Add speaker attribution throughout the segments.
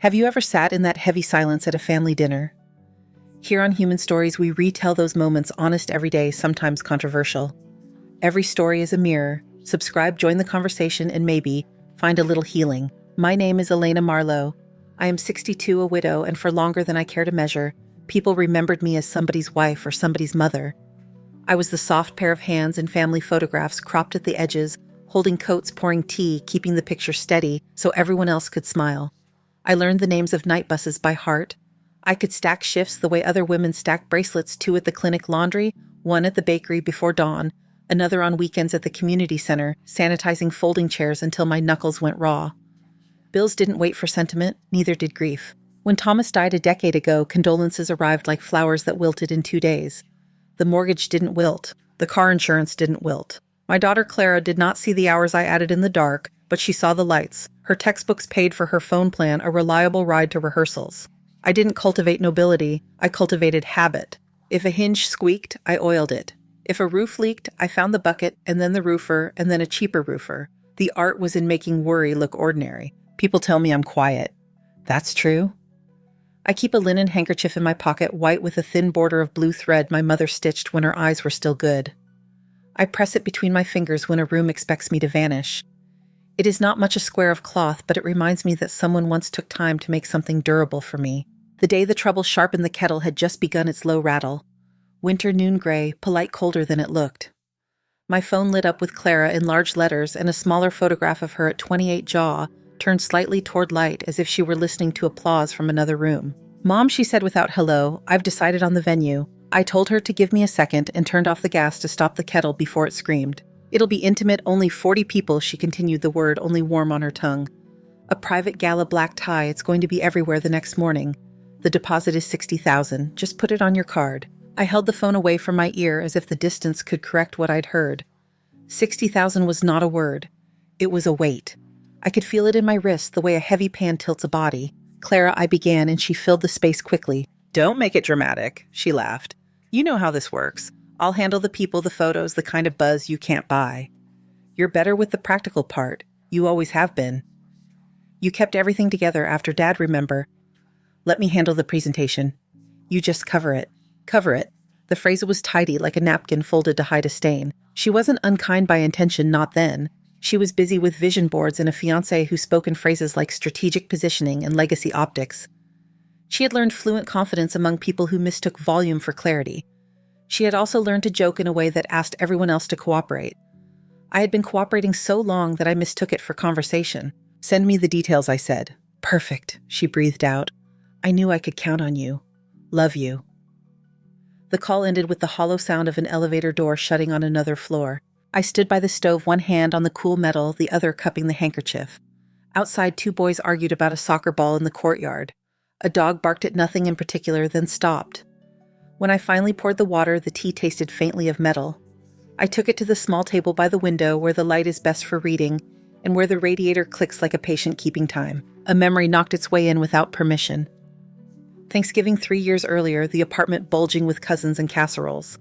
Speaker 1: Have you ever sat in that heavy silence at a family dinner? Here on Human Stories, we retell those moments, honest every day, sometimes controversial. Every story is a mirror. Subscribe, join the conversation, and maybe find a little healing. My name is Elena Marlowe. I am 62, a widow, and for longer than I care to measure, people remembered me as somebody's wife or somebody's mother. I was the soft pair of hands in family photographs, cropped at the edges, holding coats, pouring tea, keeping the picture steady so everyone else could smile. I learned the names of night buses by heart. I could stack shifts the way other women stack bracelets, 2 at the clinic laundry, 1 at the bakery before dawn, another on weekends at the community center, sanitizing folding chairs until my knuckles went raw. Bills didn't wait for sentiment, neither did grief. When Thomas died a decade ago, condolences arrived like flowers that wilted in 2 days. The mortgage didn't wilt. The car insurance didn't wilt. My daughter Clara did not see the hours I added in the dark, but she saw the lights. Her textbooks paid for her phone plan, a reliable ride to rehearsals. I didn't cultivate nobility, I cultivated habit. If a hinge squeaked, I oiled it. If a roof leaked, I found the bucket, and then the roofer, and then a cheaper roofer. The art was in making worry look ordinary. People tell me I'm quiet. That's true. I keep a linen handkerchief in my pocket, white with a thin border of blue thread my mother stitched when her eyes were still good. I press it between my fingers when a room expects me to vanish. It is not much a square of cloth, but it reminds me that someone once took time to make something durable for me. The day the trouble sharpened the kettle had just begun its low rattle. Winter noon gray, polite colder than it looked. My phone lit up with Clara in large letters, and a smaller photograph of her at 28 jaw turned slightly toward light as if she were listening to applause from another room. "Mom," she said without hello, "I've decided on the venue." I told her to give me a second and turned off the gas to stop the kettle before it screamed. "It'll be intimate, only 40 people," she continued, the word only warm on her tongue. "A private gala black tie, it's going to be everywhere the next morning. The deposit is $60,000, just put it on your card." I held the phone away from my ear as if the distance could correct what I'd heard. 60,000 was not a word. It was a weight. I could feel it in my wrist, the way a heavy pan tilts a body. "Clara," I began, and she filled the space quickly. "Don't make it dramatic," she laughed. "You know how this works. I'll handle the people, the photos, the kind of buzz you can't buy. You're better with the practical part. You always have been. You kept everything together after Dad, remember? Let me handle the presentation. You just cover it. Cover it." The phrase was tidy, like a napkin folded to hide a stain. She wasn't unkind by intention, not then. She was busy with vision boards and a fiancé who spoke in phrases like strategic positioning and legacy optics. She had learned fluent confidence among people who mistook volume for clarity. She had also learned to joke in a way that asked everyone else to cooperate. I had been cooperating so long that I mistook it for conversation. "Send me the details," I said. "Perfect," she breathed out. "I knew I could count on you. Love you." The call ended with the hollow sound of an elevator door shutting on another floor. I stood by the stove, one hand on the cool metal, the other cupping the handkerchief. Outside, 2 boys argued about a soccer ball in the courtyard. A dog barked at nothing in particular, then stopped. When I finally poured the water, the tea tasted faintly of metal. I took it to the small table by the window where the light is best for reading and where the radiator clicks like a patient keeping time. A memory knocked its way in without permission. Thanksgiving 3 years earlier, the apartment bulging with cousins and casseroles.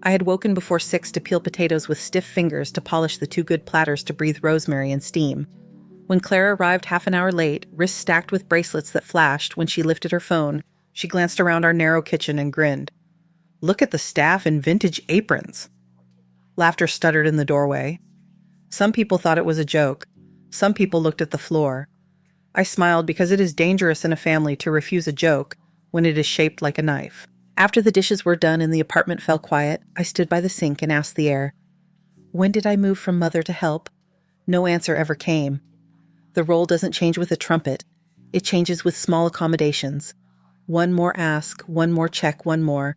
Speaker 1: I had woken before 6 to peel potatoes with stiff fingers to polish the too good platters to breathe rosemary and steam. When Clara arrived half an hour late, wrists stacked with bracelets that flashed when she lifted her phone, she glanced around our narrow kitchen and grinned. "Look at the staff in vintage aprons." Laughter stuttered in the doorway. Some people thought it was a joke. Some people looked at the floor. I smiled because it is dangerous in a family to refuse a joke when it is shaped like a knife. After the dishes were done and the apartment fell quiet, I stood by the sink and asked the air, "When did I move from mother to help?" No answer ever came. The role doesn't change with a trumpet. It changes with small accommodations. One more ask, one more check, one more.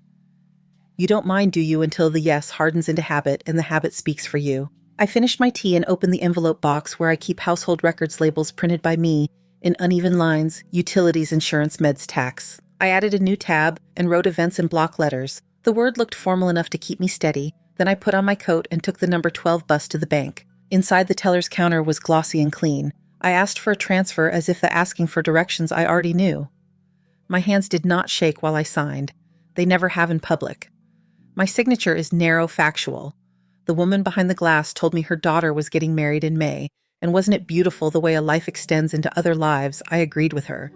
Speaker 1: You don't mind, do you, until the yes hardens into habit and the habit speaks for you. I finished my tea and opened the envelope box where I keep household records labels printed by me in uneven lines, utilities, insurance, meds, tax. I added a new tab and wrote events in block letters. The word looked formal enough to keep me steady. Then I put on my coat and took the number 12 bus to the bank. Inside, the teller's counter was glossy and clean. I asked for a transfer as if the asking for directions I already knew. My hands did not shake while I signed. They never have in public. My signature is narrow, factual. The woman behind the glass told me her daughter was getting married in May, and wasn't it beautiful the way a life extends into other lives? I agreed with her.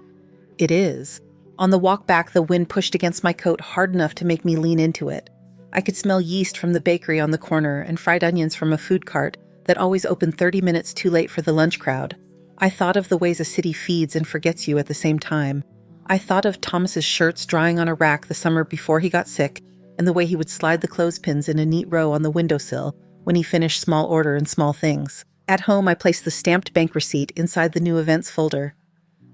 Speaker 1: it is. On the walk back, the wind pushed against my coat hard enough to make me lean into it. I could smell yeast from the bakery on the corner and fried onions from a food cart that always opened 30 minutes too late for the lunch crowd. I thought of the ways a city feeds and forgets you at the same time. I thought of Thomas's shirts drying on a rack the summer before he got sick, and the way he would slide the clothespins in a neat row on the windowsill when he finished small order and small things. At home, I placed the stamped bank receipt inside the new events folder.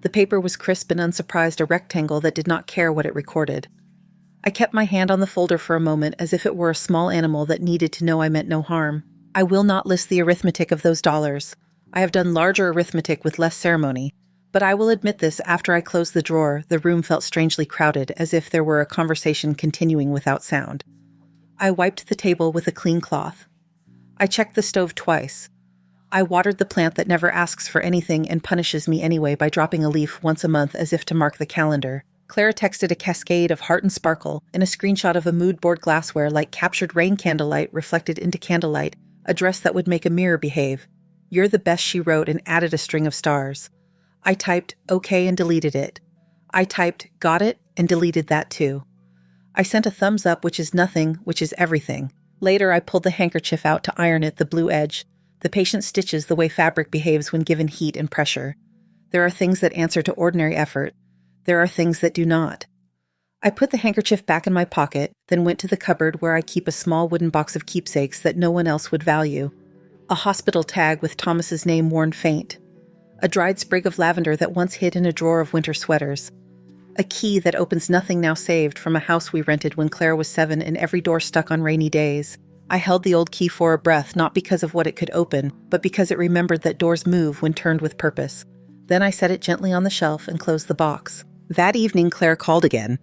Speaker 1: The paper was crisp and unsurprised, a rectangle that did not care what it recorded. I kept my hand on the folder for a moment as if it were a small animal that needed to know I meant no harm. I will not list the arithmetic of those dollars. I have done larger arithmetic with less ceremony, but I will admit this, after I closed the drawer, the room felt strangely crowded, as if there were a conversation continuing without sound. I wiped the table with a clean cloth. I checked the stove twice. I watered the plant that never asks for anything and punishes me anyway by dropping a leaf once a month as if to mark the calendar. Clara texted a cascade of heart and sparkle and a screenshot of a mood board glassware like captured rain candlelight reflected into candlelight, a dress that would make a mirror behave. "You're the best," she wrote, and added a string of stars. I typed "okay" and deleted it. I typed "got it" and deleted that too. I sent a thumbs up, which is nothing, which is everything. Later, I pulled the handkerchief out to iron it, the blue edge. The patient stitches the way fabric behaves when given heat and pressure. There are things that answer to ordinary effort. There are things that do not. I put the handkerchief back in my pocket, then went to the cupboard where I keep a small wooden box of keepsakes that no one else would value. A hospital tag with Thomas's name worn faint. A dried sprig of lavender that once hid in a drawer of winter sweaters. A key that opens nothing now saved from a house we rented when Claire was 7 and every door stuck on rainy days. I held the old key for a breath, not because of what it could open, but because it remembered that doors move when turned with purpose. Then I set it gently on the shelf and closed the box. That evening, Claire called again.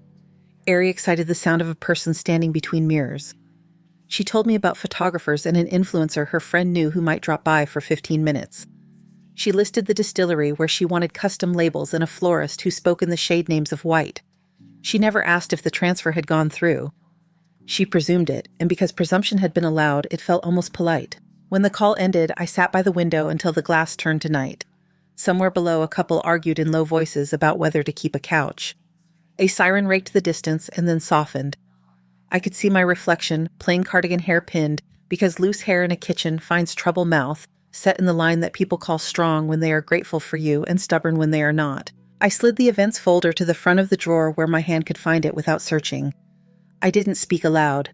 Speaker 1: Airy excited the sound of a person standing between mirrors. She told me about photographers and an influencer her friend knew who might drop by for 15 minutes. She listed the distillery where she wanted custom labels and a florist who spoke in the shade names of white. She never asked if the transfer had gone through. She presumed it, and because presumption had been allowed, it felt almost polite. When the call ended, I sat by the window until the glass turned to night. Somewhere below, a couple argued in low voices about whether to keep a couch. A siren raked the distance and then softened. I could see my reflection, plain cardigan hair pinned, because loose hair in a kitchen finds trouble mouth, set in the line that people call strong when they are grateful for you and stubborn when they are not. I slid the events folder to the front of the drawer where my hand could find it without searching. I didn't speak aloud.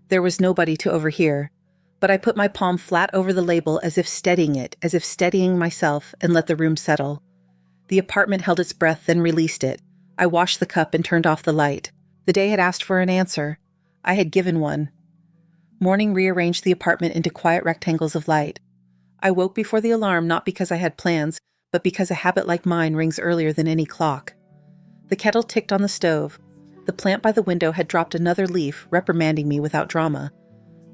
Speaker 1: There was nobody to overhear. But I put my palm flat over the label as if steadying it, as if steadying myself, and let the room settle. The apartment held its breath, then released it. I washed the cup and turned off the light. The day had asked for an answer. I had given one. Morning rearranged the apartment into quiet rectangles of light. I woke before the alarm, not because I had plans, but because a habit like mine rings earlier than any clock. The kettle ticked on the stove. The plant by the window had dropped another leaf, reprimanding me without drama.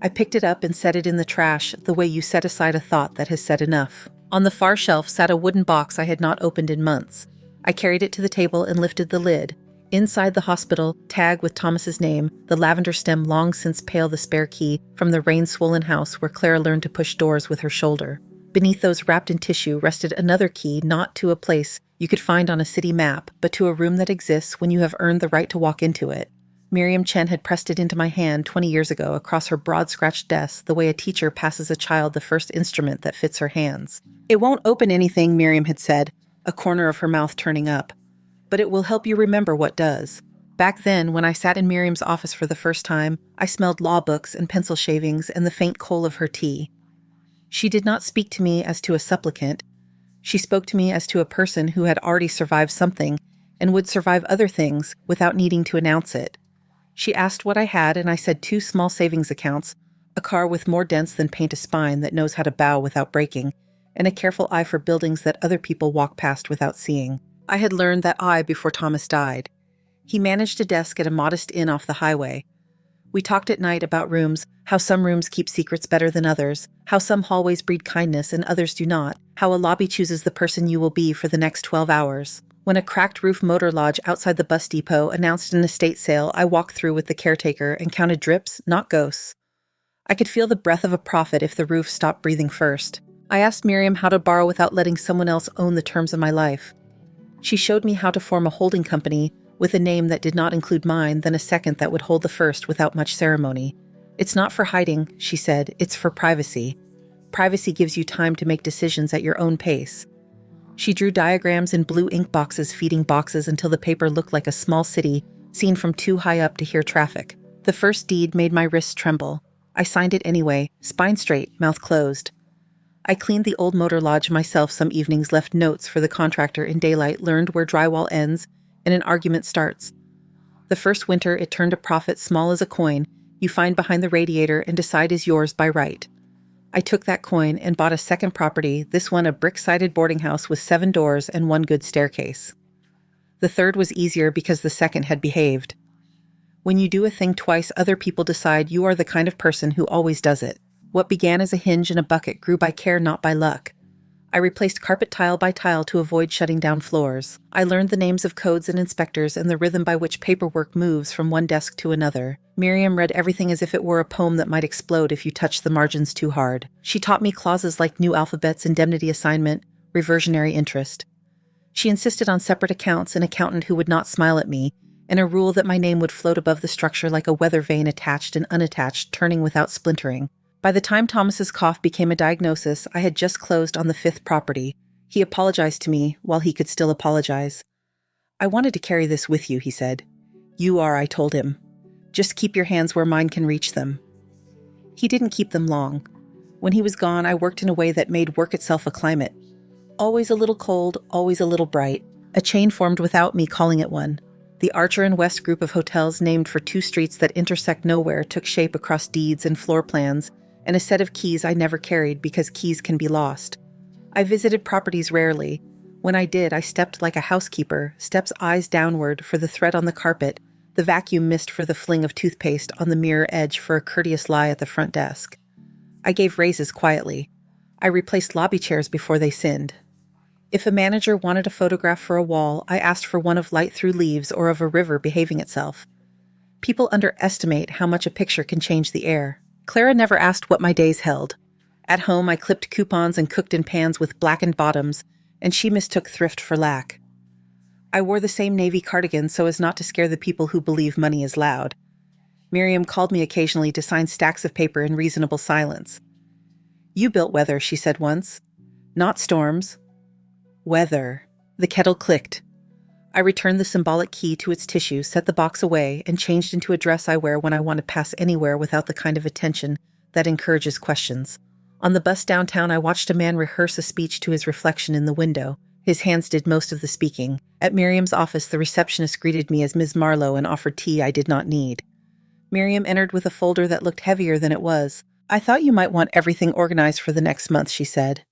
Speaker 1: I picked it up and set it in the trash, the way you set aside a thought that has said enough. On the far shelf sat a wooden box I had not opened in months. I carried it to the table and lifted the lid. Inside the hospital, tag with Thomas's name, the lavender stem long since pale, the spare key from the rain-swollen house where Clara learned to push doors with her shoulder. Beneath those wrapped in tissue rested another key, not to a place you could find on a city map, but to a room that exists when you have earned the right to walk into it. Miriam Chen had pressed it into my hand 20 years ago across her broad scratched desk, the way a teacher passes a child the first instrument that fits her hands. "It won't open anything," Miriam had said, a corner of her mouth turning up. "But it will help you remember what does." Back then, when I sat in Miriam's office for the first time, I smelled law books and pencil shavings and the faint coal of her tea. She did not speak to me as to a supplicant. She spoke to me as to a person who had already survived something and would survive other things without needing to announce it. She asked what I had, and I said 2 small savings accounts, a car with more dents than paint a spine that knows how to bow without breaking, and a careful eye for buildings that other people walk past without seeing. I had learned that eye before Thomas died. He managed a desk at a modest inn off the highway. We talked at night about rooms, how some rooms keep secrets better than others, how some hallways breed kindness and others do not, how a lobby chooses the person you will be for the next 12 hours. When a cracked roof motor lodge outside the bus depot announced an estate sale, I walked through with the caretaker and counted drips, not ghosts. I could feel the breath of a prophet if the roof stopped breathing first. I asked Miriam how to borrow without letting someone else own the terms of my life. She showed me how to form a holding company with a name that did not include mine, then a second that would hold the first without much ceremony. It's not for hiding, she said, it's for privacy. Privacy gives you time to make decisions at your own pace. She drew diagrams in blue ink boxes feeding boxes until the paper looked like a small city seen from too high up to hear traffic. The first deed made my wrists tremble. I signed it anyway, spine straight, mouth closed. I cleaned the old motor lodge myself some evenings, left notes for the contractor in daylight, learned where drywall ends and an argument starts. The first winter it turned a profit small as a coin you find behind the radiator and decide is yours by right. I took that coin and bought a second property, this one a brick-sided boarding house with 7 doors and 1 good staircase. The third was easier because the second had behaved. When you do a thing twice, other people decide you are the kind of person who always does it. What began as a hinge and a bucket grew by care, not by luck. I replaced carpet tile by tile to avoid shutting down floors. I learned the names of codes and inspectors and the rhythm by which paperwork moves from one desk to another. Miriam read everything as if it were a poem that might explode if you touched the margins too hard. She taught me clauses like new alphabets, indemnity assignment, reversionary interest. She insisted on separate accounts, an accountant who would not smile at me, and a rule that my name would float above the structure like a weather vane, attached and unattached, turning without splintering. By the time Thomas's cough became a diagnosis, I had just closed on the 5th property. He apologized to me while he could still apologize. I wanted to carry this with you, he said. You are, I told him. Just keep your hands where mine can reach them. He didn't keep them long. When he was gone, I worked in a way that made work itself a climate. Always a little cold, always a little bright. A chain formed without me calling it one. The Archer and West group of hotels, named for 2 streets that intersect nowhere, took shape across deeds and floor plans, and a set of keys I never carried because keys can be lost. I visited properties rarely. When I did, I stepped like a housekeeper, steps eyes downward for the thread on the carpet, the vacuum mist for the fling of toothpaste on the mirror edge for a courteous lie at the front desk. I gave raises quietly. I replaced lobby chairs before they sinned. If a manager wanted a photograph for a wall, I asked for one of light through leaves or of a river behaving itself. People underestimate how much a picture can change the air. Clara never asked what my days held. At home, I clipped coupons and cooked in pans with blackened bottoms, and she mistook thrift for lack. I wore the same navy cardigan so as not to scare the people who believe money is loud. Miriam called me occasionally to sign stacks of paper in reasonable silence. You built weather, she said once. Not storms. Weather. The kettle clicked. I returned the symbolic key to its tissue, set the box away, and changed into a dress I wear when I want to pass anywhere without the kind of attention that encourages questions. On the bus downtown, I watched a man rehearse a speech to his reflection in the window. His hands did most of the speaking. At Miriam's office, the receptionist greeted me as Ms. Marlowe and offered tea I did not need. Miriam entered with a folder that looked heavier than it was. I thought you might want everything organized for the next month, she said.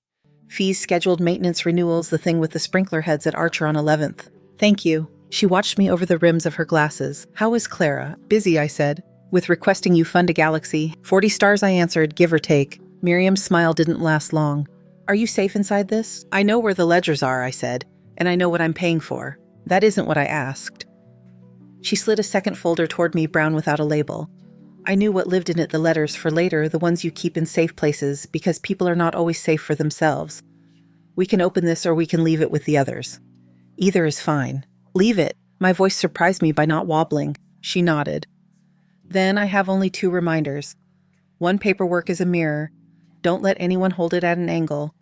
Speaker 1: Fees, scheduled maintenance renewals, the thing with the sprinkler heads at Archer on 11th. Thank you. She watched me over the rims of her glasses. How is Clara? Busy, I said. With requesting you fund a galaxy. 40 stars, I answered, give or take. Miriam's smile didn't last long. Are you safe inside this? I know where the ledgers are, I said, and I know what I'm paying for. That isn't what I asked. She slid a second folder toward me, brown without a label. I knew what lived in it, the letters for later, the ones you keep in safe places, because people are not always safe for themselves. We can open this or we can leave it with the others. Either is fine. Leave it. My voice surprised me by not wobbling. She nodded. Then I have only 2 reminders. 1, paperwork is a mirror. Don't let anyone hold it at an angle.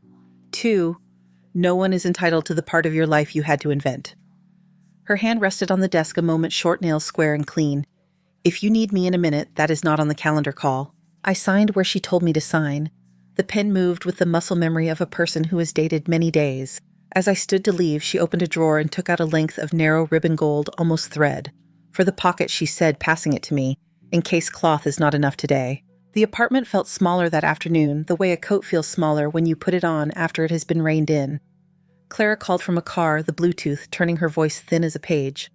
Speaker 1: 2, no one is entitled to the part of your life you had to invent. Her hand rested on the desk a moment, short nails square and clean. If you need me in a minute, that is not on the calendar call. I signed where she told me to sign. The pen moved with the muscle memory of a person who has dated many days. As I stood to leave, she opened a drawer and took out a length of narrow ribbon gold, almost thread. For the pocket, she said, passing it to me, in case cloth is not enough today. The apartment felt smaller that afternoon, the way a coat feels smaller when you put it on after it has been rained in. Clara called from a car, the Bluetooth, turning her voice thin as a page.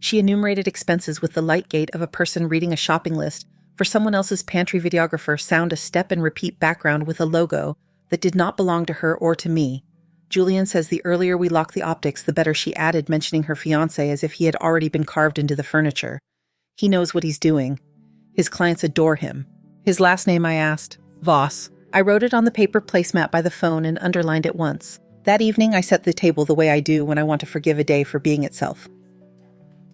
Speaker 1: She enumerated expenses with the light gait of a person reading a shopping list for someone else's pantry videographer, sound a step and repeat background with a logo that did not belong to her or to me. Julian says the earlier we lock the optics, the better, she added, mentioning her fiancé as if he had already been carved into the furniture. He knows what he's doing. His clients adore him. His last name, I asked. Voss. I wrote it on the paper placemat by the phone and underlined it once. That evening, I set the table the way I do when I want to forgive a day for being itself.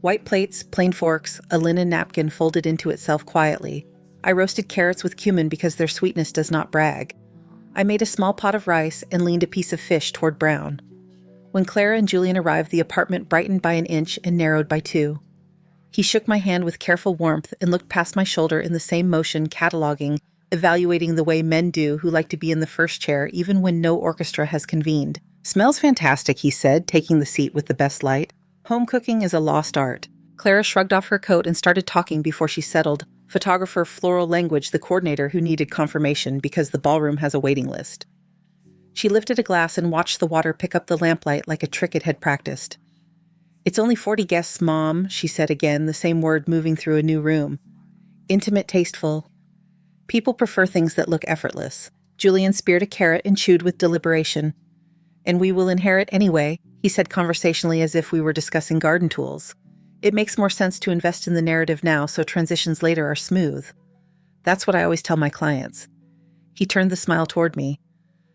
Speaker 1: White plates, plain forks, a linen napkin folded into itself quietly. I roasted carrots with cumin because their sweetness does not brag. I made a small pot of rice and leaned a piece of fish toward brown. When Clara and Julian arrived, the apartment brightened by an inch and narrowed by 2. He shook my hand with careful warmth and looked past my shoulder in the same motion, cataloging, evaluating the way men do who like to be in the first chair even when no orchestra has convened. "Smells fantastic," he said, taking the seat with the best light. "Home cooking is a lost art." Clara shrugged off her coat and started talking before she settled. Photographer Floral Language, the coordinator who needed confirmation because the ballroom has a waiting list. She lifted a glass and watched the water pick up the lamplight like a trick it had practiced. "It's only 40 guests, Mom," she said again, the same word moving through a new room. "Intimate, tasteful. People prefer things that look effortless." Julian speared a carrot and chewed with deliberation. "And we will inherit anyway," he said conversationally as if we were discussing garden tools. "It makes more sense to invest in the narrative now so transitions later are smooth. That's what I always tell my clients." He turned the smile toward me.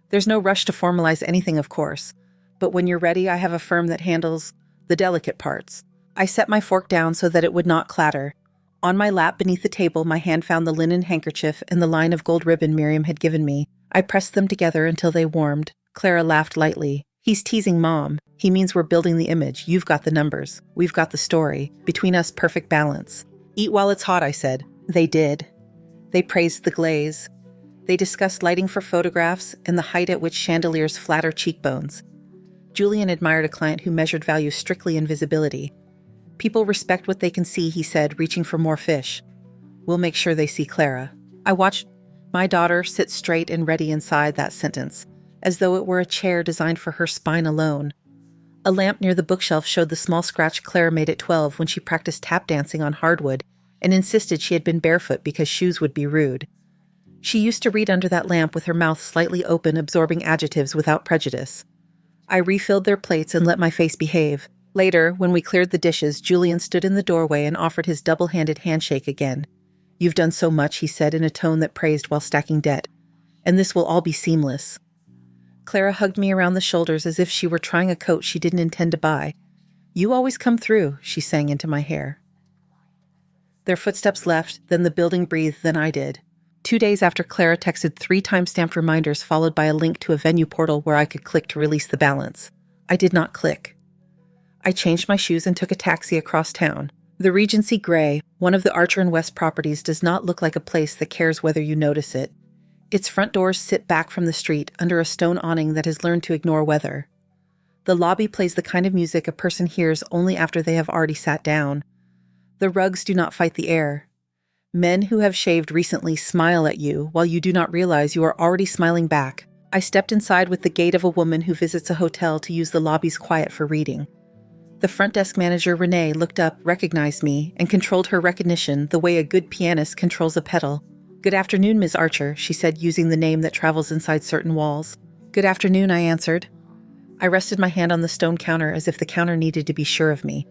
Speaker 1: "There's no rush to formalize anything, of course, but when you're ready, I have a firm that handles the delicate parts." I set my fork down so that it would not clatter. On my lap beneath the table, my hand found the linen handkerchief and the line of gold ribbon Miriam had given me. I pressed them together until they warmed. Clara laughed lightly. "He's teasing Mom. He means we're building the image. You've got the numbers. We've got the story. Between us, perfect balance." "Eat while it's hot," I said. They did. They praised the glaze. They discussed lighting for photographs and the height at which chandeliers flatter cheekbones. Julian admired a client who measured value strictly in visibility. "People respect what they can see," he said, reaching for more fish. "We'll make sure they see Clara." I watched my daughter sit straight and ready inside that sentence, as though it were a chair designed for her spine alone. A lamp near the bookshelf showed the small scratch Clara made at 12 when she practiced tap dancing on hardwood and insisted she had been barefoot because shoes would be rude. She used to read under that lamp with her mouth slightly open, absorbing adjectives without prejudice. I refilled their plates and let my face behave. Later, when we cleared the dishes, Julian stood in the doorway and offered his double-handed handshake again. "You've done so much," he said in a tone that praised while stacking debt. "And this will all be seamless." Clara hugged me around the shoulders as if she were trying a coat she didn't intend to buy. "You always come through," she sang into my hair. Their footsteps left, then the building breathed, then I did. 2 days after, Clara texted 3 time-stamped reminders followed by a link to a venue portal where I could click to release the balance. I did not click. I changed my shoes and took a taxi across town. The Regency Grey, one of the Archer and West properties, does not look like a place that cares whether you notice it. Its front doors sit back from the street under a stone awning that has learned to ignore weather. The lobby plays the kind of music a person hears only after they have already sat down. The rugs do not fight the air. Men who have shaved recently smile at you while you do not realize you are already smiling back. I stepped inside with the gait of a woman who visits a hotel to use the lobby's quiet for reading. The front desk manager, Renee, looked up, recognized me, and controlled her recognition the way a good pianist controls a pedal. "Good afternoon, Ms. Archer," she said, using the name that travels inside certain walls. "Good afternoon," I answered. I rested my hand on the stone counter as if the counter needed to be sure of me.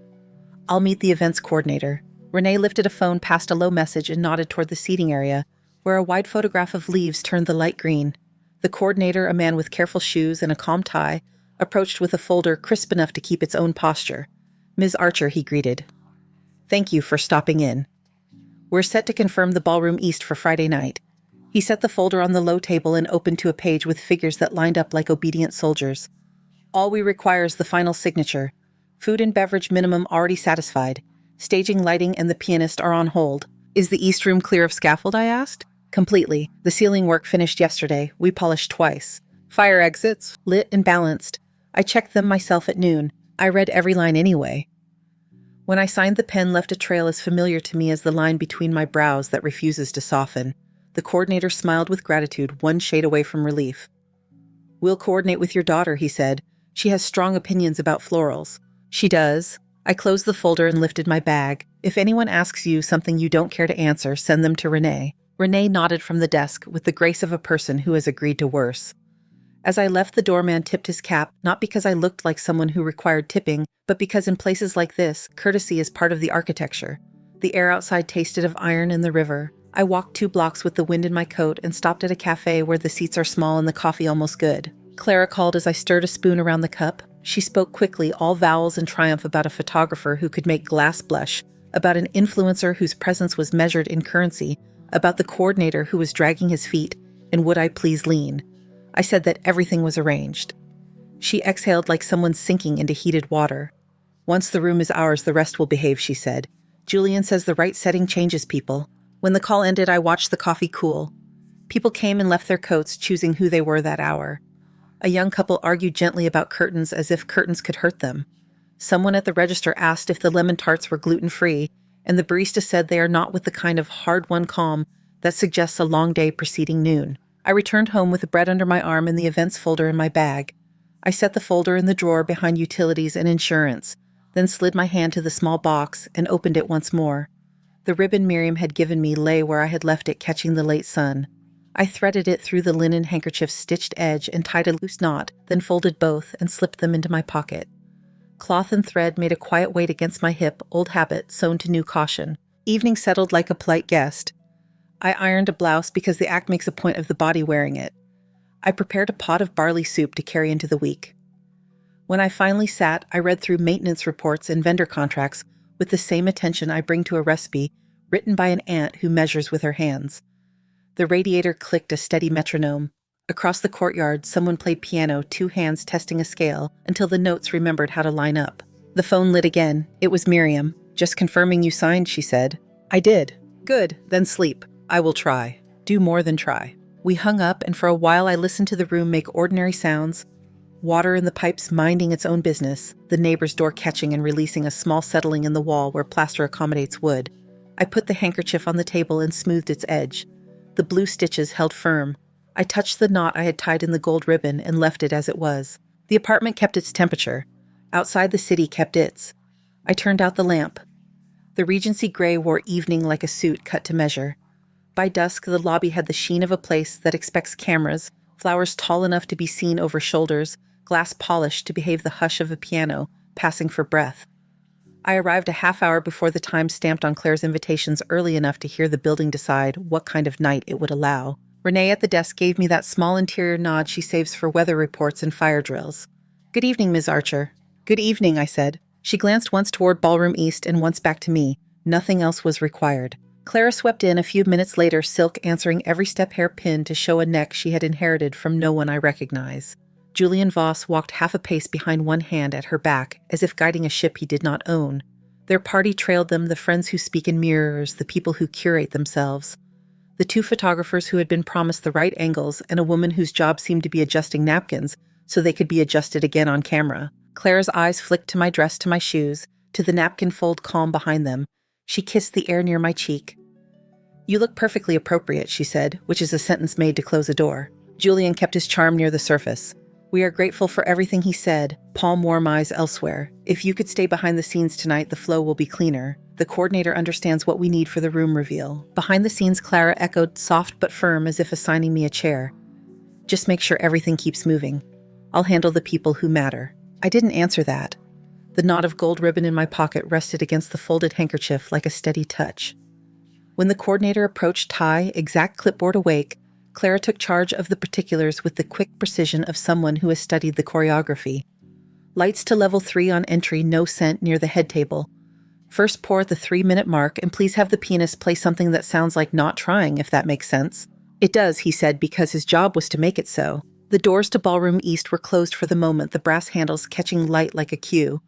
Speaker 1: "I'll meet the events coordinator." Renee lifted a phone past a low message and nodded toward the seating area, where a wide photograph of leaves turned the light green. The coordinator, a man with careful shoes and a calm tie, approached with a folder crisp enough to keep its own posture. "Ms. Archer," he greeted. "Thank you for stopping in. We're set to confirm the Ballroom East for Friday night." He set the folder on the low table and opened to a page with figures that lined up like obedient soldiers. "All we require is the final signature. Food and beverage minimum already satisfied. Staging, lighting, and the pianist are on hold." "Is the East Room clear of scaffold?" I asked. "Completely. The ceiling work finished yesterday. We polished twice. Fire exits, lit and balanced. I checked them myself at noon. I read every line anyway." When I signed, the pen left a trail as familiar to me as the line between my brows that refuses to soften. The coordinator smiled with gratitude, one shade away from relief. "We'll coordinate with your daughter," he said. "She has strong opinions about florals." "She does." I closed the folder and lifted my bag. "If anyone asks you something you don't care to answer, send them to Renee." Renee nodded from the desk with the grace of a person who has agreed to worse. As I left, the doorman tipped his cap, not because I looked like someone who required tipping, but because in places like this, courtesy is part of the architecture. The air outside tasted of iron and the river. I walked 2 blocks with the wind in my coat and stopped at a cafe where the seats are small and the coffee almost good. Clara called as I stirred a spoon around the cup. She spoke quickly, all vowels and triumph, about a photographer who could make glass blush, about an influencer whose presence was measured in currency, about the coordinator who was dragging his feet, and would I please lean. I said that everything was arranged. She exhaled like someone sinking into heated water. Once the room is ours, the rest will behave, she said. Julian says the right setting changes people. When the call ended, I watched the coffee cool. People came and left their coats, choosing who they were that hour. A young couple argued gently about curtains as if curtains could hurt them. Someone at the register asked if the lemon tarts were gluten-free, and the barista said they are not, with the kind of hard-won calm that suggests a long day preceding noon. I returned home with the bread under my arm and the events folder in my bag. I set the folder in the drawer behind utilities and insurance, then slid my hand to the small box and opened it once more. The ribbon Miriam had given me lay where I had left it, catching the late sun. I threaded it through the linen handkerchief's stitched edge and tied a loose knot, then folded both and slipped them into my pocket. Cloth and thread made a quiet weight against my hip, old habit sewn to new caution. Evening settled like a polite guest. I ironed a blouse because the act makes a point of the body wearing it. I prepared a pot of barley soup to carry into the week. When I finally sat, I read through maintenance reports and vendor contracts with the same attention I bring to a recipe written by an aunt who measures with her hands. The radiator clicked a steady metronome. Across the courtyard, someone played piano, two hands testing a scale until the notes remembered how to line up. The phone lit again. It was Miriam. "Just confirming you signed," she said. "I did." "Good, then sleep." "I will try. Do more than try." We hung up, and for a while I listened to the room make ordinary sounds. Water in the pipes minding its own business, the neighbor's door catching and releasing a small settling in the wall where plaster accommodates wood. I put the handkerchief on the table and smoothed its edge. The blue stitches held firm. I touched the knot I had tied in the gold ribbon and left it as it was. The apartment kept its temperature. Outside the city kept its. I turned out the lamp. The Regency gray wore evening like a suit cut to measure. By dusk, the lobby had the sheen of a place that expects cameras, flowers tall enough to be seen over shoulders, glass polished to behave the hush of a piano, passing for breath. I arrived a half hour before the time stamped on Claire's invitations, early enough to hear the building decide what kind of night it would allow. Renee at the desk gave me that small interior nod she saves for weather reports and fire drills. "Good evening, Ms. Archer." "Good evening," I said. She glanced once toward Ballroom East and once back to me. Nothing else was required. Clara swept in a few minutes later, silk answering every step hair pin to show a neck she had inherited from no one I recognize. Julian Voss walked half a pace behind, one hand at her back, as if guiding a ship he did not own. Their party trailed them, the friends who speak in mirrors, the people who curate themselves. The two photographers who had been promised the right angles, and a woman whose job seemed to be adjusting napkins so they could be adjusted again on camera. Clara's eyes flicked to my dress, to my shoes, to the napkin fold calm behind them. She kissed the air near my cheek. "You look perfectly appropriate," she said, which is a sentence made to close a door. Julian kept his charm near the surface. "We are grateful for everything he said. Palm warm eyes elsewhere. If you could stay behind the scenes tonight, the flow will be cleaner. The coordinator understands what we need for the room reveal." Behind the scenes, Clara echoed, soft but firm, as if assigning me a chair. "Just make sure everything keeps moving. I'll handle the people who matter." I didn't answer that. The knot of gold ribbon in my pocket rested against the folded handkerchief like a steady touch. When the coordinator approached, tie, exact clipboard awake, Clara took charge of the particulars with the quick precision of someone who has studied the choreography. "Lights to level 3 on entry, no scent, near the head table. First pour at the 3-minute mark, and please have the pianist play something that sounds like not trying, if that makes sense." "It does," he said, because his job was to make it so. The doors to Ballroom East were closed for the moment, the brass handles catching light like a cue.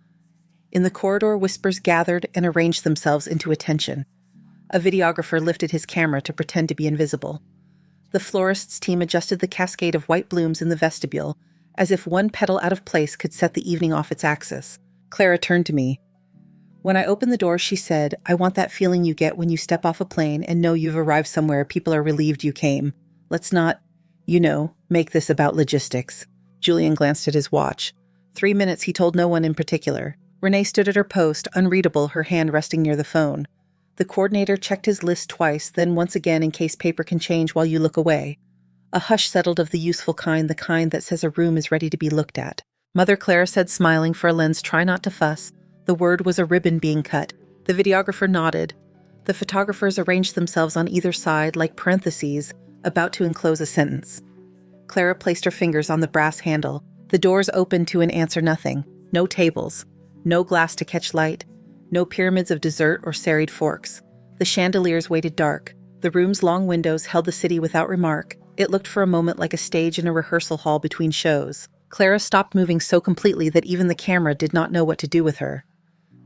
Speaker 1: In the corridor, whispers gathered and arranged themselves into attention. A videographer lifted his camera to pretend to be invisible. The florist's team adjusted the cascade of white blooms in the vestibule, as if one petal out of place could set the evening off its axis. Clara turned to me. When I opened the door, she said, "I want that feeling you get when you step off a plane and know you've arrived somewhere people are relieved you came. Let's not, make this about logistics." Julian glanced at his watch. 3 minutes, he told no one in particular. Renee stood at her post, unreadable, her hand resting near the phone. The coordinator checked his list twice, then once again in case paper can change while you look away. A hush settled of the useful kind, the kind that says a room is ready to be looked at. Mother Clara said, smiling for a lens, "Try not to fuss." The word was a ribbon being cut. The videographer nodded. The photographers arranged themselves on either side like parentheses, about to enclose a sentence. Clara placed her fingers on the brass handle. The doors opened to an answer nothing. No tables. No glass to catch light. No pyramids of dessert or serried forks. The chandeliers waited dark. The room's long windows held the city without remark. It looked for a moment like a stage in a rehearsal hall between shows. Clara stopped moving so completely that even the camera did not know what to do with her.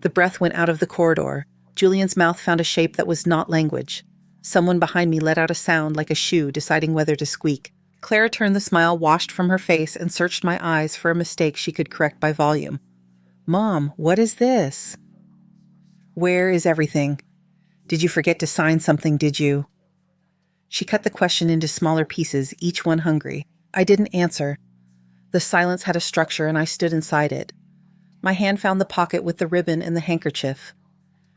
Speaker 1: The breath went out of the corridor. Julian's mouth found a shape that was not language. Someone behind me let out a sound like a shoe deciding whether to squeak. Clara turned the smile washed from her face and searched my eyes for a mistake she could correct by volume. "Mom, what is this?" "Where is everything? Did you forget to sign something, did you?" She cut the question into smaller pieces, each one hungry. I didn't answer. The silence had a structure and I stood inside it. My hand found the pocket with the ribbon and the handkerchief.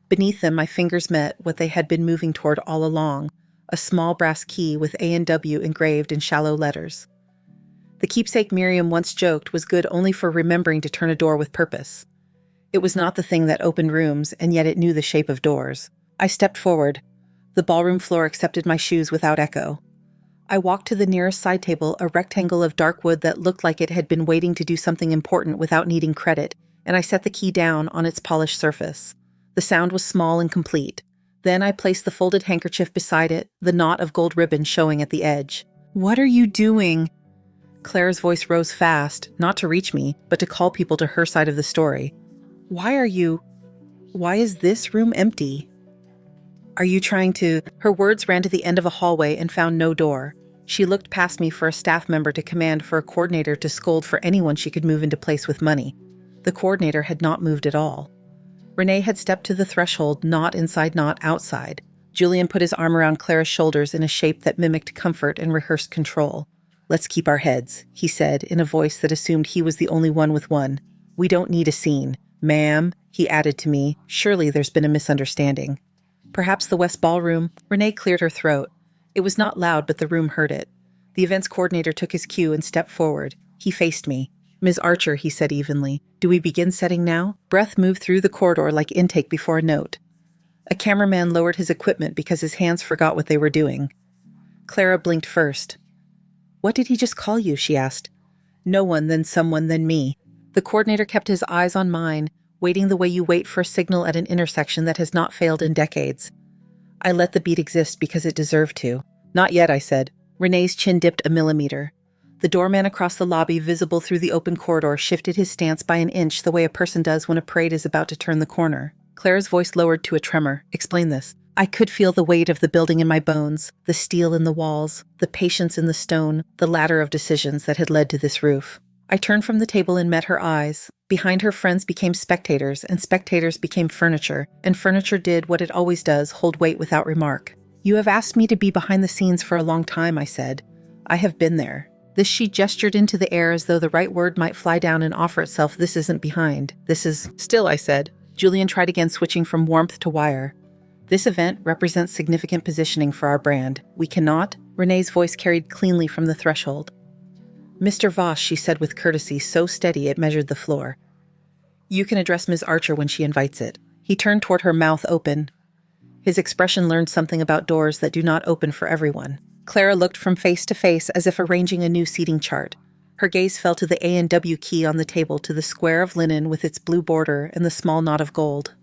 Speaker 1: Beneath them, my fingers met what they had been moving toward all along, a small brass key with A&W engraved in shallow letters. The keepsake Miriam once joked was good only for remembering to turn a door with purpose. It was not the thing that opened rooms, and yet it knew the shape of doors. I stepped forward. The ballroom floor accepted my shoes without echo. I walked to the nearest side table, a rectangle of dark wood that looked like it had been waiting to do something important without needing credit, and I set the key down on its polished surface. The sound was small and complete. Then I placed the folded handkerchief beside it, the knot of gold ribbon showing at the edge. "What are you doing?" Clara's voice rose fast, not to reach me, but to call people to her side of the story. Why is this room empty? Are you trying to..." Her words ran to the end of a hallway and found no door. She looked past me for a staff member to command, for a coordinator to scold, for anyone she could move into place with money. The coordinator had not moved at all. Renee had stepped to the threshold, not inside, not outside. Julian put his arm around Clara's shoulders in a shape that mimicked comfort and rehearsed control. "Let's keep our heads," he said, in a voice that assumed he was the only one with one. "We don't need a scene. Ma'am," he added to me, "surely there's been a misunderstanding." "Perhaps the West Ballroom." Renee cleared her throat. It was not loud, but the room heard it. The events coordinator took his cue and stepped forward. He faced me. "Ms. Archer," he said evenly, "do we begin setting now?" Breath moved through the corridor like intake before a note. A cameraman lowered his equipment because his hands forgot what they were doing. Clara blinked first. "What did he just call you?" she asked. "No one, then someone, then me." The coordinator kept his eyes on mine, waiting the way you wait for a signal at an intersection that has not failed in decades. I let the beat exist because it deserved to. "Not yet," I said. Renee's chin dipped a millimeter. The doorman across the lobby, visible through the open corridor, shifted his stance by an inch the way a person does when a parade is about to turn the corner. Clara's voice lowered to a tremor. "Explain this." I could feel the weight of the building in my bones, the steel in the walls, the patience in the stone, the ladder of decisions that had led to this roof. I turned from the table and met her eyes. Behind her, friends became spectators, and spectators became furniture, and furniture did what it always does, hold weight without remark. "You have asked me to be behind the scenes for a long time," I said. "I have been there." This she gestured into the air as though the right word might fly down and offer itself. "This isn't behind. This is..." "Still," I said. Julian tried again, switching from warmth to wire. "This event represents significant positioning for our brand. We cannot..." Renee's voice carried cleanly from the threshold. "Mr. Voss," she said with courtesy so steady it measured the floor. "You can address Ms. Archer when she invites it." He turned toward her, mouth open. His expression learned something about doors that do not open for everyone. Clara looked from face to face as if arranging a new seating chart. Her gaze fell to the A&W key on the table, to the square of linen with its blue border and the small knot of gold.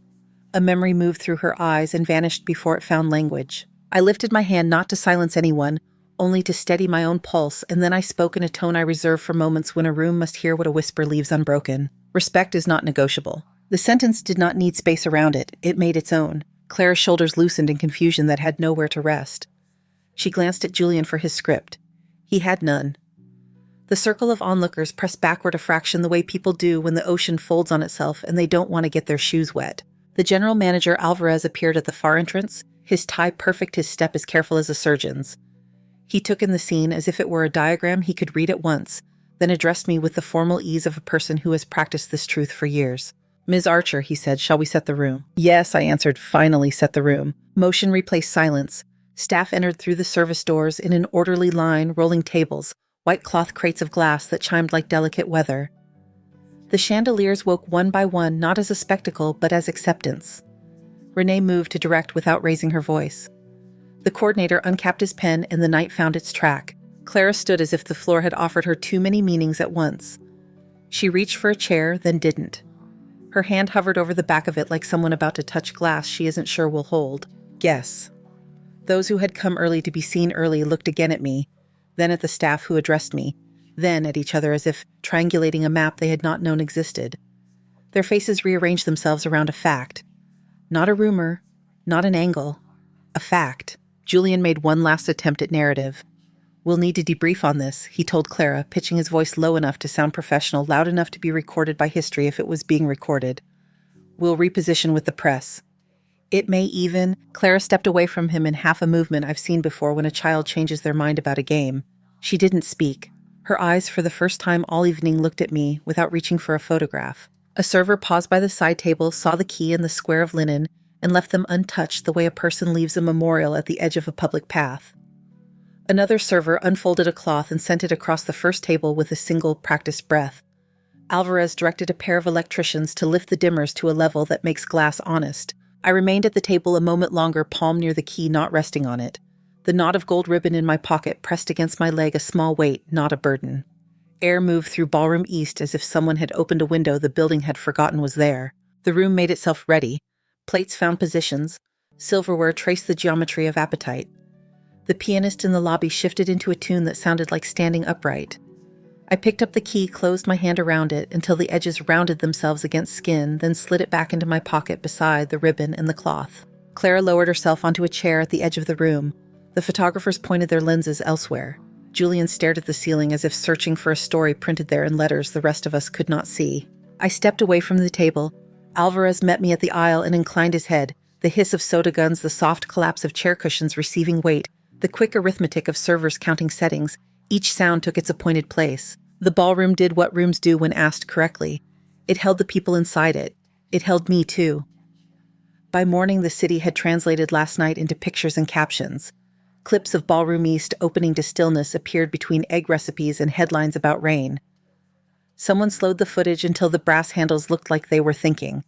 Speaker 1: A memory moved through her eyes and vanished before it found language. I lifted my hand not to silence anyone, only to steady my own pulse, and then I spoke in a tone I reserve for moments when a room must hear what a whisper leaves unbroken. "Respect is not negotiable." The sentence did not need space around it. It made its own. Clara's shoulders loosened in confusion that had nowhere to rest. She glanced at Julian for his script. He had none. The circle of onlookers pressed backward a fraction the way people do when the ocean folds on itself and they don't want to get their shoes wet. The general manager, Alvarez, appeared at the far entrance, his tie perfect, his step as careful as a surgeon's. He took in the scene as if it were a diagram he could read at once, then addressed me with the formal ease of a person who has practiced this truth for years. "Ms. Archer," he said, "shall we set the room?" "Yes," I answered, "finally set the room." Motion replaced silence. Staff entered through the service doors in an orderly line, rolling tables, white cloth crates of glass that chimed like delicate weather. The chandeliers woke one by one, not as a spectacle, but as acceptance. Renee moved to direct without raising her voice. The coordinator uncapped his pen and the night found its track. Clara stood as if the floor had offered her too many meanings at once. She reached for a chair, then didn't. Her hand hovered over the back of it like someone about to touch glass she isn't sure will hold. Guess. Those who had come early to be seen early looked again at me, then at the staff who addressed me, then at each other as if triangulating a map they had not known existed. Their faces rearranged themselves around a fact. Not a rumor, not an angle. A fact. Julian made one last attempt at narrative. "We'll need to debrief on this," he told Clara, pitching his voice low enough to sound professional, loud enough to be recorded by history if it was being recorded. "We'll reposition with the press. It may even—" Clara stepped away from him in half a movement I've seen before when a child changes their mind about a game. She didn't speak. Her eyes, for the first time all evening, looked at me without reaching for a photograph. A server paused by the side table, saw the key and the square of linen, and left them untouched the way a person leaves a memorial at the edge of a public path. Another server unfolded a cloth and sent it across the first table with a single, practiced breath. Alvarez directed a pair of electricians to lift the dimmers to a level that makes glass honest. I remained at the table a moment longer, palm near the key, not resting on it. The knot of gold ribbon in my pocket pressed against my leg, a small weight, not a burden. Air moved through Ballroom East as if someone had opened a window the building had forgotten was there. The room made itself ready. Plates found positions. Silverware traced the geometry of appetite. The pianist in the lobby shifted into a tune that sounded like standing upright. I picked up the key, closed my hand around it until the edges rounded themselves against skin, then slid it back into my pocket beside the ribbon and the cloth. Clara lowered herself onto a chair at the edge of the room. The photographers pointed their lenses elsewhere. Julian stared at the ceiling as if searching for a story printed there in letters the rest of us could not see. I stepped away from the table. Alvarez met me at the aisle and inclined his head, the hiss of soda guns, the soft collapse of chair cushions receiving weight, the quick arithmetic of servers counting settings. Each sound took its appointed place. The ballroom did what rooms do when asked correctly. It held the people inside it. It held me, too. By morning, the city had translated last night into pictures and captions. Clips of Ballroom East opening to stillness appeared between egg recipes and headlines about rain. Someone slowed the footage until the brass handles looked like they were thinking.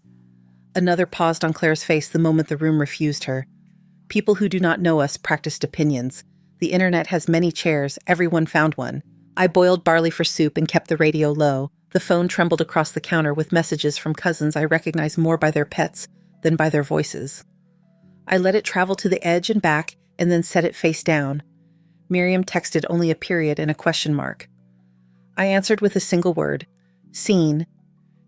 Speaker 1: Another paused on Claire's face the moment the room refused her. People who do not know us practiced opinions. The internet has many chairs, everyone found one. I boiled barley for soup and kept the radio low. The phone trembled across the counter with messages from cousins I recognized more by their pets than by their voices. I let it travel to the edge and back, and then set it face down. Miriam texted only a period and a question mark. I answered with a single word. Seen.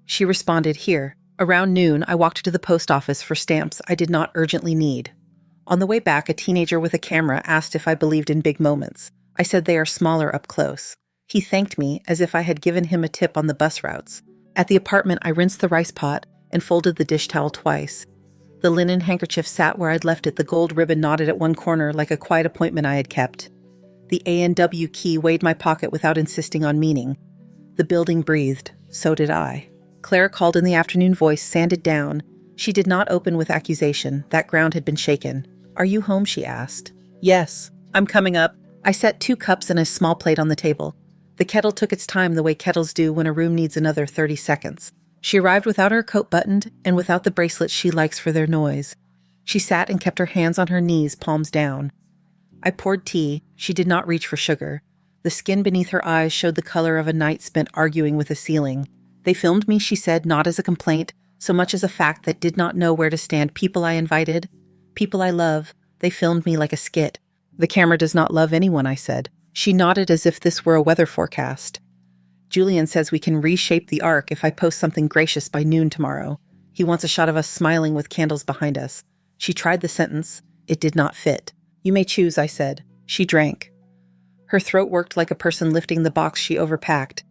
Speaker 1: She responded, here. Around noon, I walked to the post office for stamps I did not urgently need. On the way back, a teenager with a camera asked if I believed in big moments. I said they are smaller up close. He thanked me as if I had given him a tip on the bus routes. At the apartment, I rinsed the rice pot and folded the dish towel twice. The linen handkerchief sat where I'd left it, the gold ribbon knotted at one corner like a quiet appointment I had kept. The A&W key weighed my pocket without insisting on meaning. The building breathed. So did I. Clara called in the afternoon, voice sanded down. She did not open with accusation. That ground had been shaken. Are you home? She asked. Yes, I'm coming up. I set 2 cups and a small plate on the table. The kettle took its time the way kettles do when a room needs another 30 seconds. She arrived without her coat buttoned and without the bracelets she likes for their noise. She sat and kept her hands on her knees, palms down. I poured tea. She did not reach for sugar. The skin beneath her eyes showed the color of a night spent arguing with a ceiling. They filmed me, she said, not as a complaint, so much as a fact that did not know where to stand. People I invited, people I love, they filmed me like a skit. The camera does not love anyone, I said. She nodded as if this were a weather forecast. Julian says we can reshape the arc if I post something gracious by noon tomorrow. He wants a shot of us smiling with candles behind us. She tried the sentence. It did not fit. You may choose, I said. She drank. Her throat worked like a person lifting the box she overpacked.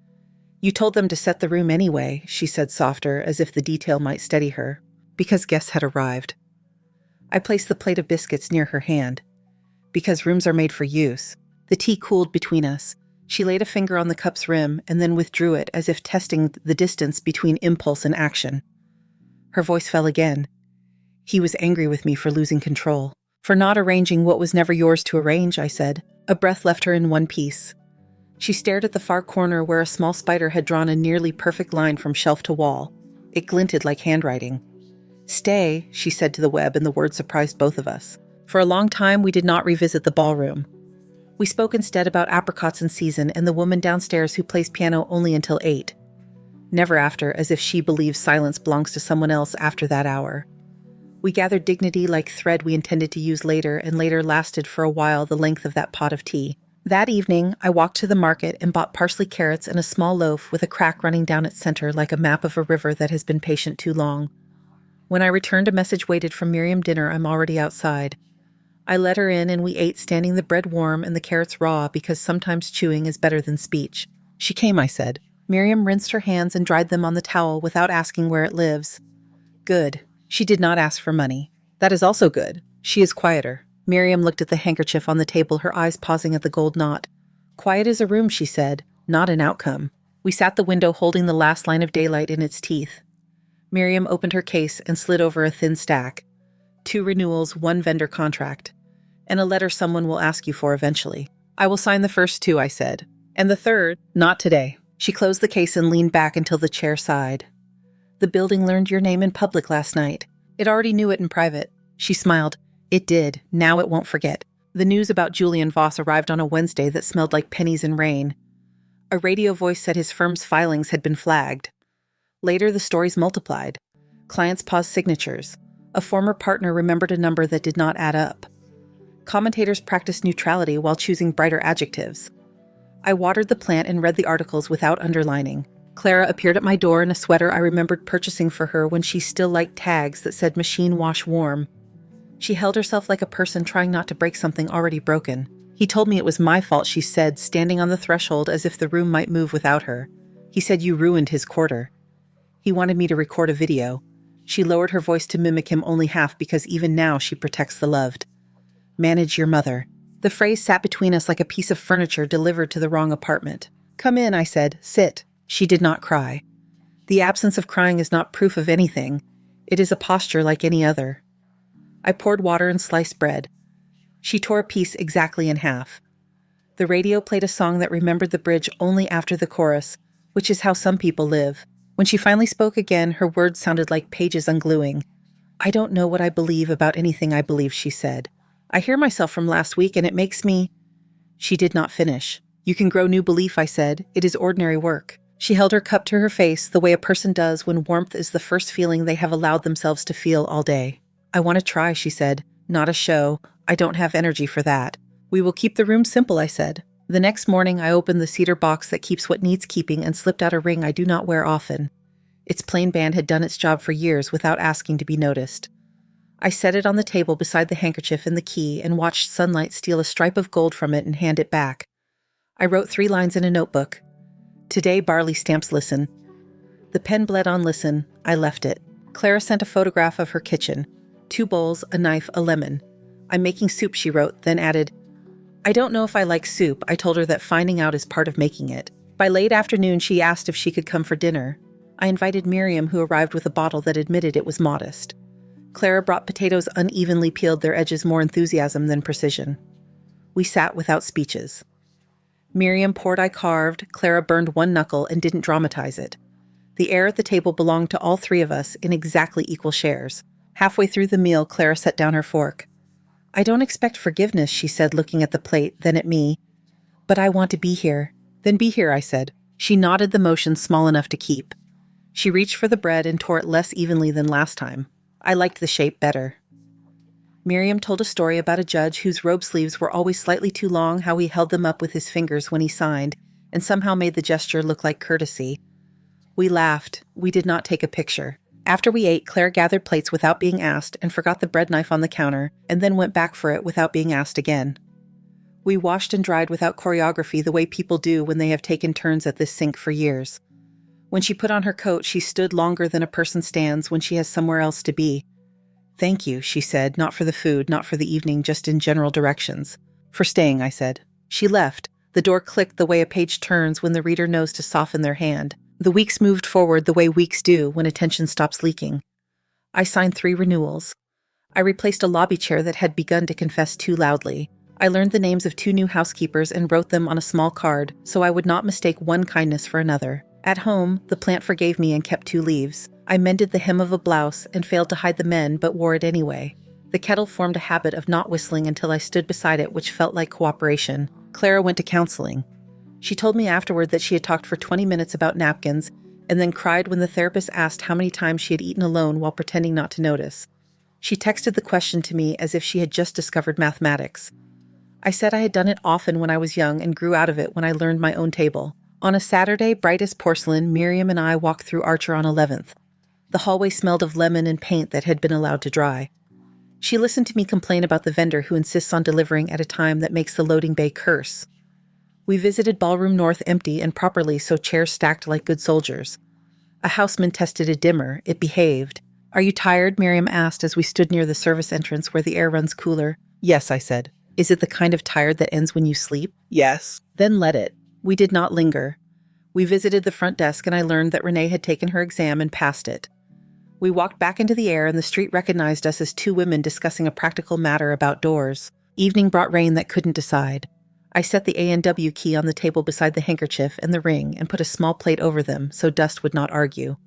Speaker 1: You told them to set the room anyway, she said softer, as if the detail might steady her. Because guests had arrived. I placed the plate of biscuits near her hand. Because rooms are made for use. The tea cooled between us. She laid a finger on the cup's rim and then withdrew it as if testing the distance between impulse and action. Her voice fell again. He was angry with me for losing control. For not arranging what was never yours to arrange, I said. A breath left her in one piece. She stared at the far corner where a small spider had drawn a nearly perfect line from shelf to wall. It glinted like handwriting. Stay, she said to the web, and the word surprised both of us. For a long time, we did not revisit the ballroom. We spoke instead about apricots in season and the woman downstairs who plays piano only until 8. Never after, as if she believes silence belongs to someone else after that hour. We gathered dignity like thread we intended to use later, and later lasted for a while the length of that pot of tea. That evening, I walked to the market and bought parsley carrots and a small loaf with a crack running down its center like a map of a river that has been patient too long. When I returned, a message waited from Miriam. Dinner, I'm already outside. I let her in and we ate, standing the bread warm and the carrots raw, because sometimes chewing is better than speech. She came, I said. Miriam rinsed her hands and dried them on the towel without asking where it lives. Good. She did not ask for money. That is also good. She is quieter. Miriam looked at the handkerchief on the table, her eyes pausing at the gold knot. Quiet as a room, she said, not an outcome. We sat the window holding the last line of daylight in its teeth. Miriam opened her case and slid over a thin stack. 2 renewals, 1 vendor contract. And a letter someone will ask you for eventually. I will sign the first 2, I said. And the third, not today. She closed the case and leaned back until the chair sighed. The building learned your name in public last night. It already knew it in private. She smiled. It did. Now it won't forget. The news about Julian Voss arrived on a Wednesday that smelled like pennies and rain. A radio voice said his firm's filings had been flagged. Later, the stories multiplied. Clients paused signatures. A former partner remembered a number that did not add up. Commentators practiced neutrality while choosing brighter adjectives. I watered the plant and read the articles without underlining. Clara appeared at my door in a sweater I remembered purchasing for her when she still liked tags that said machine wash warm. She held herself like a person trying not to break something already broken. He told me it was my fault, she said, standing on the threshold as if the room might move without her. He said you ruined his quarter. He wanted me to record a video. She lowered her voice to mimic him only half, because even now she protects the loved. Manage your mother. The phrase sat between us like a piece of furniture delivered to the wrong apartment. Come in, I said. Sit. She did not cry. The absence of crying is not proof of anything. It is a posture like any other. I poured water and sliced bread. She tore a piece exactly in half. The radio played a song that remembered the bridge only after the chorus, which is how some people live. When she finally spoke again, her words sounded like pages ungluing. I don't know what I believe about anything I believe, she said. I hear myself from last week and it makes me... She did not finish. You can grow new belief, I said. It is ordinary work. She held her cup to her face the way a person does when warmth is the first feeling they have allowed themselves to feel all day. I want to try, she said. Not a show. I don't have energy for that. We will keep the room simple, I said. The next morning I opened the cedar box that keeps what needs keeping and slipped out a ring I do not wear often. Its plain band had done its job for years without asking to be noticed. I set it on the table beside the handkerchief and the key and watched sunlight steal a stripe of gold from it and hand it back. I wrote 3 lines in a notebook. Today, barley stamps listen. The pen bled on listen. I left it. Clara sent a photograph of her kitchen. 2 bowls, a knife, a lemon. I'm making soup, she wrote, then added, I don't know if I like soup. I told her that finding out is part of making it. By late afternoon, she asked if she could come for dinner. I invited Miriam, who arrived with a bottle that admitted it was modest. Clara brought potatoes unevenly peeled, their edges more enthusiasm than precision. We sat without speeches. Miriam poured, I carved. Clara burned 1 knuckle and didn't dramatize it. The air at the table belonged to all 3 of us in exactly equal shares. Halfway through the meal, Clara set down her fork. I don't expect forgiveness, she said, looking at the plate, then at me. But I want to be here. Then be here, I said. She nodded, the motion small enough to keep. She reached for the bread and tore it less evenly than last time. I liked the shape better. Miriam told a story about a judge whose robe sleeves were always slightly too long, how he held them up with his fingers when he signed, and somehow made the gesture look like courtesy. We laughed. We did not take a picture. After we ate, Claire gathered plates without being asked and forgot the bread knife on the counter, and then went back for it without being asked again. We washed and dried without choreography, the way people do when they have taken turns at this sink for years. When she put on her coat, she stood longer than a person stands when she has somewhere else to be. Thank you, she said, not for the food, not for the evening, just in general directions. For staying, I said. She left. The door clicked the way a page turns when the reader knows to soften their hand. The weeks moved forward the way weeks do when attention stops leaking. I signed 3 renewals. I replaced a lobby chair that had begun to confess too loudly. I learned the names of 2 new housekeepers and wrote them on a small card so I would not mistake one kindness for another. At home, the plant forgave me and kept 2 leaves. I mended the hem of a blouse and failed to hide the men but wore it anyway. The kettle formed a habit of not whistling until I stood beside it, which felt like cooperation. Clara went to counseling. She told me afterward that she had talked for 20 minutes about napkins and then cried when the therapist asked how many times she had eaten alone while pretending not to notice. She texted the question to me as if she had just discovered mathematics. I said I had done it often when I was young and grew out of it when I learned my own table. On a Saturday, bright as porcelain, Miriam and I walked through Archer on 11th. The hallway smelled of lemon and paint that had been allowed to dry. She listened to me complain about the vendor who insists on delivering at a time that makes the loading bay curse. We visited Ballroom North empty and properly, so chairs stacked like good soldiers. A houseman tested a dimmer. It behaved. "Are you tired?" Miriam asked as we stood near the service entrance where the air runs cooler. "Yes," I said. "Is it the kind of tired that ends when you sleep?" "Yes." "Then let it." We did not linger. We visited the front desk and I learned that Renee had taken her exam and passed it. We walked back into the air and the street recognized us as two women discussing a practical matter about doors. Evening brought rain that couldn't decide. I set the A&W key on the table beside the handkerchief and the ring and put a small plate over them so dust would not argue.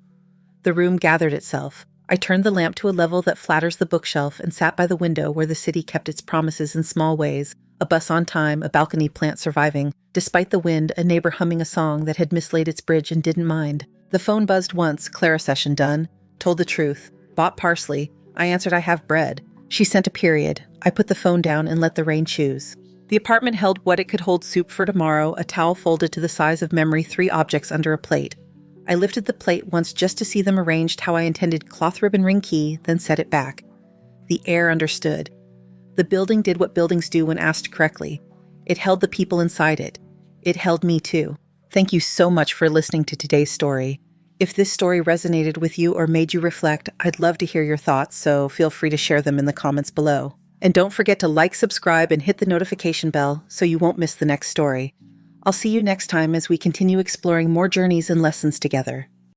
Speaker 1: The room gathered itself. I turned the lamp to a level that flatters the bookshelf and sat by the window where the city kept its promises in small ways, a bus on time, a balcony plant surviving, despite the wind, a neighbor humming a song that had mislaid its bridge and didn't mind. The phone buzzed once, Clara session done, told the truth, bought parsley. I answered I have bread. She sent a period. I put the phone down and let the rain choose. The apartment held what it could hold: soup for tomorrow, a towel folded to the size of memory, 3 objects under a plate. I lifted the plate once just to see them arranged how I intended: cloth ribbon ring key, then set it back. The air understood. The building did what buildings do when asked correctly. It held the people inside it. It held me too. Thank you so much for listening to today's story. If this story resonated with you or made you reflect, I'd love to hear your thoughts, so feel free to share them in the comments below. And don't forget to like, subscribe, and hit the notification bell so you won't miss the next story. I'll see you next time as we continue exploring more journeys and lessons together.